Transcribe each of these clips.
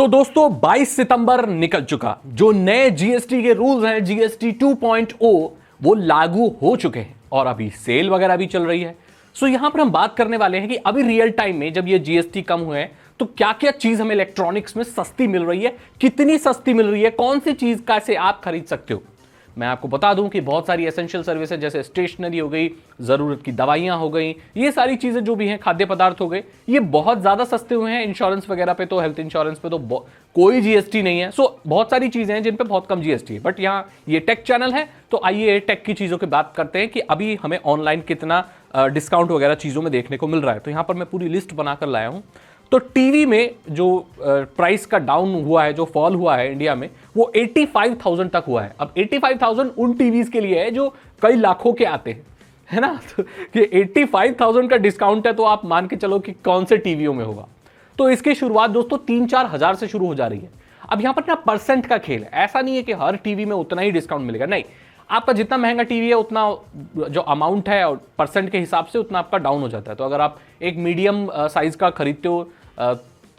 तो दोस्तों 22 सितंबर निकल चुका। जो नए जीएसटी के रूल्स हैं, जीएसटी 2.0, वो लागू हो चुके हैं और अभी सेल वगैरह भी चल रही है। सो यहां पर हम बात करने वाले हैं कि अभी रियल टाइम में जब ये जीएसटी कम हुए हैं तो क्या क्या चीज हमें इलेक्ट्रॉनिक्स में सस्ती मिल रही है, कितनी सस्ती मिल रही है, कौन सी चीज का से आप खरीद सकते हो। मैं आपको बता दूं कि बहुत सारी एसेंशियल सर्विसेज जैसे स्टेशनरी हो गई, जरूरत की दवाइयां हो गई, ये सारी चीजें जो भी हैं, खाद्य पदार्थ हो गए, ये बहुत ज्यादा सस्ते हुए हैं। इंश्योरेंस वगैरह पे तो, हेल्थ इंश्योरेंस पे तो कोई जीएसटी नहीं है। सो बहुत सारी चीजें हैं जिन पे बहुत कम जीएसटी है। बट यहाँ ये टेक चैनल है तो आइए टेक की चीजों की बात करते हैं कि अभी हमें ऑनलाइन कितना डिस्काउंट वगैरह चीजों में देखने को मिल रहा है। तो यहां पर मैं पूरी लिस्ट बनाकर लाया हूं। तो टीवी में जो प्राइस का डाउन हुआ है, जो फॉल हुआ है इंडिया में, वो 85,000 तक हुआ है। अब 85,000 उन टीवीज के लिए है जो कई लाखों के आते हैं, है ना। तो ये 85,000 का डिस्काउंट है तो आप मान के चलो कि कौन से टीवियों में होगा। तो इसकी शुरुआत दोस्तों 3-4 हजार से शुरू हो जा रही है। अब यहां पर ना परसेंट का खेल है। ऐसा नहीं है कि हर टीवी में उतना ही डिस्काउंट मिलेगा, नहीं। आपका जितना महंगा टीवी है उतना जो अमाउंट है और परसेंट के हिसाब से उतना आपका डाउन हो जाता है। तो अगर आप एक मीडियम साइज का खरीदते हो,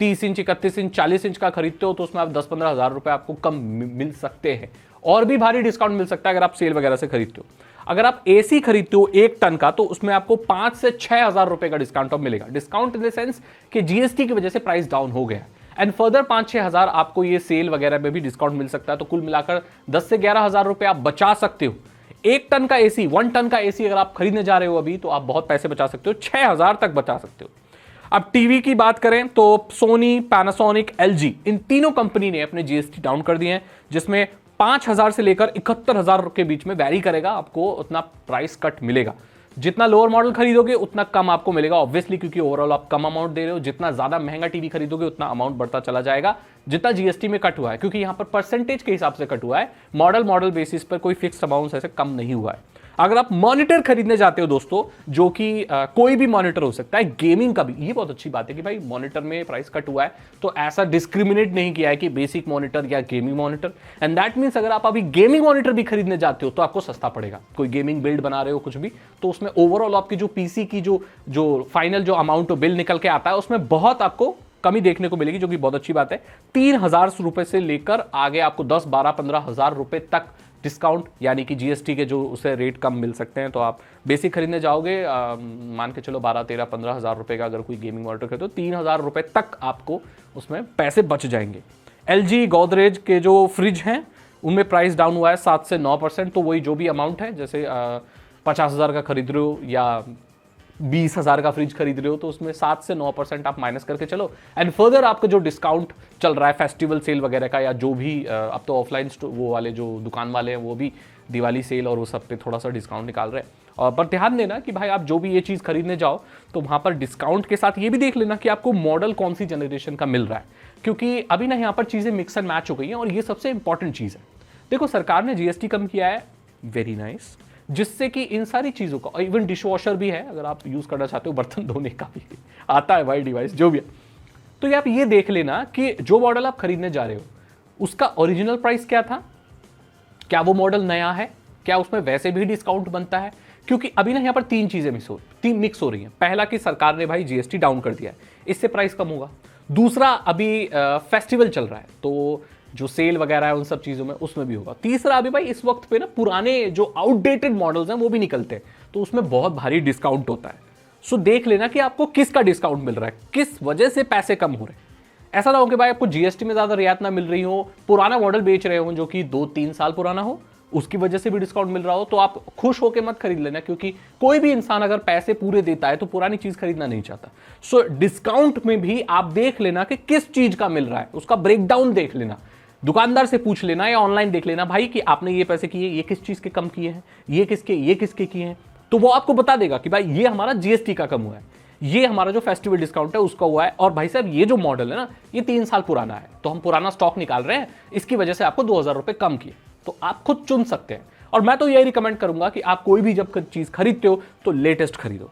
30 इंच, 31 इंच, 40 इंच का खरीदते हो, तो उसमें आप 10-15 हजार रुपए आपको कम मिल सकते हैं। और भी भारी डिस्काउंट मिल सकता है अगर आप सेल वगैरह से खरीदते हो। अगर आप एसी खरीदते हो 1 टन का, तो उसमें आपको 5 से 6 हजार रुपए का डिस्काउंट मिलेगा। डिस्काउंट इन द सेंस कि जीएसटी की वजह से प्राइस डाउन हो गया। एंड फर्दर 5-6 हजार आपको ये सेल वगैरह में भी डिस्काउंट मिल सकता है। तो कुल मिलाकर 10 से 11 हजार रुपए आप बचा सकते हो। 1 टन का एसी, 1 टन का एसी अगर आप खरीदने जा रहे हो अभी, तो आप बहुत पैसे बचा सकते हो, 6 हजार तक बचा सकते हो। अब टीवी की बात करें तो सोनी, पैनासोनिक, एलजी, इन तीनों कंपनी ने अपने जीएसटी डाउन कर दिए हैं, जिसमें 5,000 से लेकर 71,000 के बीच में वैरी करेगा। आपको उतना प्राइस कट मिलेगा। जितना लोअर मॉडल खरीदोगे उतना कम आपको मिलेगा, ऑब्वियसली, क्योंकि ओवरऑल आप कम अमाउंट दे रहे हो। जितना ज्यादा महंगा टीवी खरीदोगे उतना अमाउंट बढ़ता चला जाएगा, जितना जीएसटी में कट हुआ है, क्योंकि यहां पर परसेंटेज के हिसाब से कट हुआ है। मॉडल बेसिस पर कोई फिक्स अमाउंट ऐसे कम नहीं हुआ है। अगर आप मॉनिटर खरीदने जाते हो दोस्तों, जो कि कोई भी मॉनिटर हो सकता है, गेमिंग का भी, ये बहुत अच्छी बात है कि भाई मॉनिटर में प्राइस कट हुआ है, तो ऐसा डिस्क्रिमिनेट नहीं किया है कि बेसिक मॉनिटर या gaming monitor. And that means अगर आप अभी गेमिंग मॉनिटर भी खरीदने जाते हो तो आपको सस्ता पड़ेगा। कोई गेमिंग बिल्ड बना रहे हो कुछ भी, तो उसमें ओवरऑल आपकी जो पीसी की जो फाइनल जो अमाउंट बिल निकल के आता है, उसमें बहुत आपको कमी देखने को मिलेगी, जो कि बहुत अच्छी बात है। 3,000 रुपए से लेकर आगे आपको 10, 12, 15 हजार रुपए तक डिस्काउंट, यानी कि जीएसटी के जो उसे रेट कम मिल सकते हैं। तो आप बेसिक खरीदने जाओगे, मान के चलो 12, 13, 15 हजार रुपए का अगर कोई गेमिंग मॉनिटर खरीदो, 3,000 रुपए तक आपको उसमें पैसे बच जाएंगे। एलजी, गोदरेज के जो फ्रिज हैं उनमें प्राइस डाउन हुआ है 7 से 9%। तो वही जो भी अमाउंट है, जैसे 50,000 का खरीद रहे हो या 20,000 का फ्रिज खरीद रहे हो, तो उसमें 7 से 9% आप माइनस करके चलो। एंड फर्दर आपका जो डिस्काउंट चल रहा है फेस्टिवल सेल वगैरह का, या जो भी अब तो ऑफलाइन वो वाले जो दुकान वाले हैं वो भी दिवाली सेल और वो सब पे थोड़ा सा डिस्काउंट निकाल रहे हैं। और पर ध्यान देना कि भाई आप जो भी ये चीज़ खरीदने जाओ तो वहाँ पर डिस्काउंट के साथ ये भी देख लेना कि आपको मॉडल कौन सी जनरेशन का मिल रहा है, क्योंकि अभी ना यहाँ पर चीज़ें मिक्स एंड मैच हो गई हैं। और ये सबसे इंपॉर्टेंट चीज़ है। देखो, सरकार ने जीएसटी कम किया है, वेरी नाइस, जिससे कि इन सारी चीज़ों का, इवन डिश वॉशर भी है, अगर आप यूज़ करना चाहते हो, बर्तन धोने का भी आता है भाई डिवाइस, जो भी है। तो आप ये देख लेना कि जो मॉडल आप खरीदने जा रहे हो उसका ओरिजिनल प्राइस क्या था, क्या वो मॉडल नया है, क्या उसमें वैसे भी डिस्काउंट बनता है। क्योंकि अभी ना यहाँ पर 3 चीज़ें मिक्स हो रही हैं। पहला कि सरकार ने भाई जीएसटी डाउन कर दिया है, इससे प्राइस कम होगा। दूसरा, अभी फेस्टिवल चल रहा है, तो जो सेल वगैरह है उन सब चीज़ों में, उसमें भी होगा। तीसरा, अभी भाई इस वक्त पे ना पुराने जो आउटडेटेड मॉडल्स हैं वो भी निकलते हैं, तो उसमें बहुत भारी डिस्काउंट होता है। सो देख लेना कि आपको किसका डिस्काउंट मिल रहा है, किस वजह से पैसे कम हो रहे हैं। ऐसा ना हो कि भाई आपको जीएसटी में ज़्यादा रियायत ना मिल रही हो, पुराना मॉडल बेच रहे हो जो कि 2-3 साल पुराना हो, उसकी वजह से भी डिस्काउंट मिल रहा हो, तो आप खुश होकर मत खरीद लेना। क्योंकि कोई भी इंसान अगर पैसे पूरे देता है तो पुरानी चीज़ खरीदना नहीं चाहता। सो डिस्काउंट में भी आप देख लेना कि किस चीज़ का मिल रहा है, उसका ब्रेकडाउन देख लेना। दुकानदार से पूछ लेना या ऑनलाइन देख लेना भाई कि आपने ये पैसे किए, ये किस चीज़ के कम किए हैं, ये किसके किए हैं। तो वो आपको बता देगा कि भाई ये हमारा जीएसटी का कम हुआ है, ये हमारा जो फेस्टिवल डिस्काउंट है उसका हुआ है, और भाई साहब ये जो मॉडल है ना ये 3 साल पुराना है, तो हम पुराना स्टॉक निकाल रहे हैं, इसकी वजह से आपको 2,000 रुपए कम किए। तो आप खुद चुन सकते हैं। और मैं तो यही रिकमेंड करूंगा कि आप कोई भी जब चीज़ खरीदते हो तो लेटेस्ट खरीदो,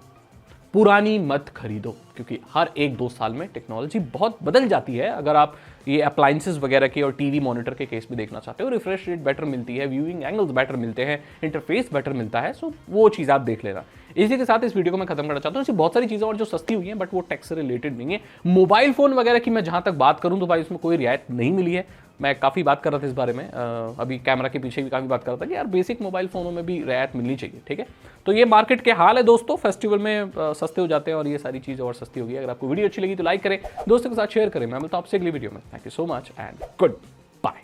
पुरानी मत खरीदो, क्योंकि हर 1-2 साल में टेक्नोलॉजी बहुत बदल जाती है। अगर आप ये अप्लायंसेस वगैरह के और टीवी मॉनिटर के केस में देखना चाहते हो, रिफ्रेश रेट बेटर मिलती है, व्यूइंग एंगल्स बेटर मिलते हैं, इंटरफेस बेटर मिलता है, सो वो चीज़ आप देख लेना। इसी के साथ इस वीडियो को मैं खत्म करना चाहता हूँ। ऐसी बहुत सारी चीजें और जो सस्ती हुई हैं बट वो टैक्स से रिलेटेड नहीं है। मोबाइल फोन वगैरह की मैं जहां तक बात करूं तो भाई उसमें कोई रियायत नहीं मिली है। मैं काफ़ी बात कर रहा था इस बारे में, अभी कैमरा के पीछे भी काफ़ी बात कर रहा था कि यार बेसिक मोबाइल फ़ोनों में भी रियायत मिलनी चाहिए। ठीक है, तो ये मार्केट के हाल है दोस्तों, फेस्टिवल में सस्ते हो जाते हैं और ये सारी चीज़ और सस्ती होगी। अगर आपको वीडियो अच्छी लगी तो लाइक करें, दोस्तों के साथ शेयर करें। मैं मिलता हूं आपसे अगली वीडियो में। Thank you so much and good.